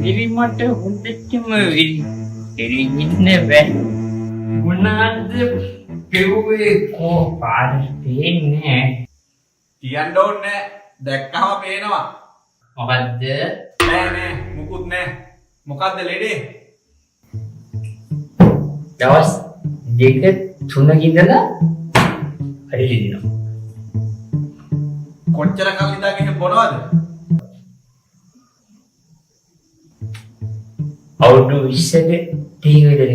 විරිමට හොඳටම විරිමින්නේ බෑ. මොනවාද කෙරුවේ කෝ පාර පේන්නේ? කියන්න ඕනේ දැක්කම පේනවා. මොකද්ද? නෑ මුකුත් නෑ. මොකද්ද ලෙඩේ? දවස් දෙක තුනක ඉඳලා හරි ලිදිනවා. කොච්චර කල් ඉඳගෙන බොනවද? අවුරුදු 20ක ටීවී දෙක.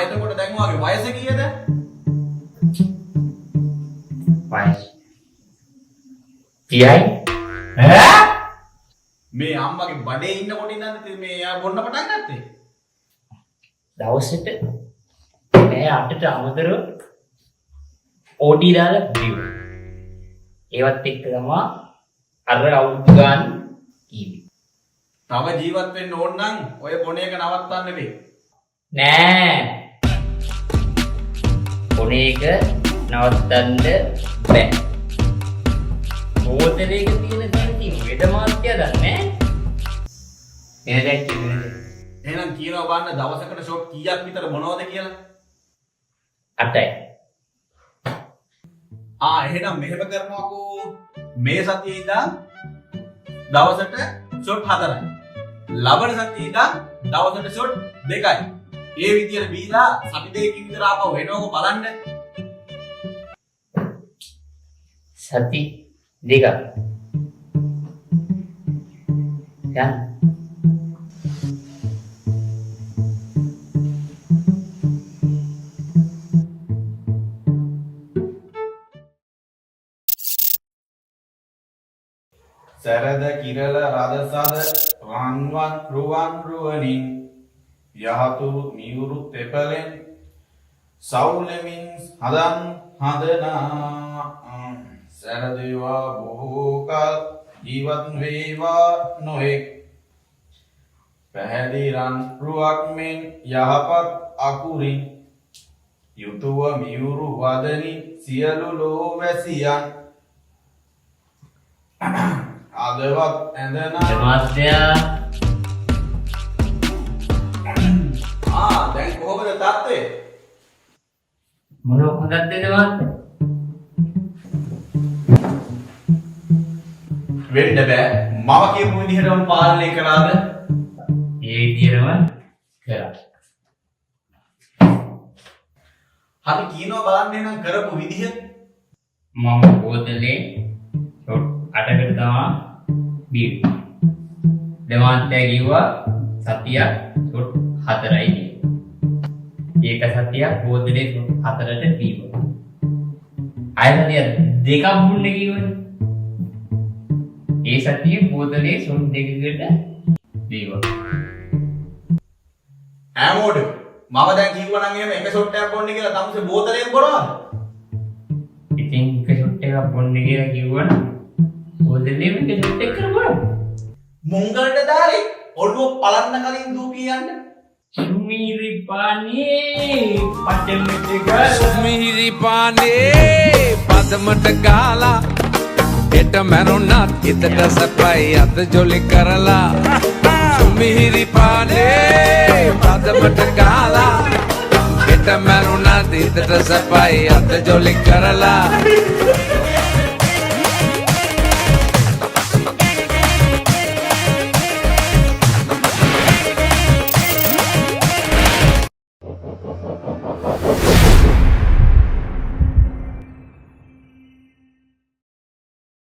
එතකොට දැන් ඔයාගේ වයස කීයද? වයස 30යි. මේ අම්මගේ බඩේ ඉන්නකොට ඉඳන්ද මේ යා බොන්න පටන් ගත්තේ? දවසට මේ 8ට අමතරව ඕටි දාලා බිව්වා. ඒවත් එක්ක තමයි අර අවුරුදු ගාන කීවි. තව ජීවත් වෙන්න ඕන නම් ඔය බොන එක නවත්තන්න වෙයි. නෑ. බොන එක නවත්තන්න බෑ. බෝතලයක තියෙන තැනකින් වෙද මාත්‍ය දන්නේ. එන දැන් කියන්නේ. එහෙනම් කියනවා බලන්න දවසකට ෂොට් කීයක් විතර බොනවද කියලා? 8යි. එහෙනම් මෙහෙම කරනවාකෝ මේ සතියේ ඉඳන් දවසට ෂොට් 4යි. ලබන සතියේ ඉඳන් දවසට ෂොට් 2යි. ඒ විදියට බීලා සති දෙකකින් විතර ආපහු එනවකෝ බලන්න. සති දෙක. දැන් සරද කිරල රදසද රන්වන් රුවන් රුවනින් යහතු මියුරු තෙපලෙන් සෞලෙමින් හදන් හදනා සරදේවා බොහෝකල් ජීවත් වේවා නොෙක් පැහැදිලි රන් රුවක් මෙන් යහපත් අකුරින් යුතුව මියුරු වදනි සියලු ලෝවැසියන් අදවත් ඇඳනා මාත්‍යා දැන් කොහොමද තත්ත්වය? මොන හොඳද මාත්‍යා? වෙන්න බෑ. මම කියපු විදිහටම පාලනය කළාද? ඒ විදිහටම කරා. හරි කියනවා බලන්න එහෙනම් කරපු විදිහ. මම බෝතලේ ෂොට් 8කට තමයි බීව්වා. දෙමාන්තයා කිව්වා සතියක් ෂොට් 4යි කියලා. ඒක සතියක් බෝතලේ ෂොට් 4ට බීව්වා. ආයෙත් දෙකක් බුන්නේ කිව්වනේ. ඒ සතියේ බෝතලේ ෂොට් 2කට බීව්වා. ඈමෝඩ් මම දැන් කිව්වා නම් එහෙම එක ෂොට් එකක් බොන්නේ කියලා තමුසේ බෝතලයෙන් බොනවද? ඉතින් එක ෂොට් එකක් බොන්නේ කියලා කිව්වනම් බෝතලේ එක ෂොට් එකක් කරපුවා. මුංගලට දාලේ ඔළුව පලන්න කලින් දූ කියන්න. සුමිරි පානේ පටමට සුමිරි පානේ පදමට ගාලා එට මැරුණත් හිතට සැපයි අත ජොලි කරලා සුමිරි පානේ පදමට ගාලා එට මැරුණත් හිතට සැපයි අත ජොලි කරලා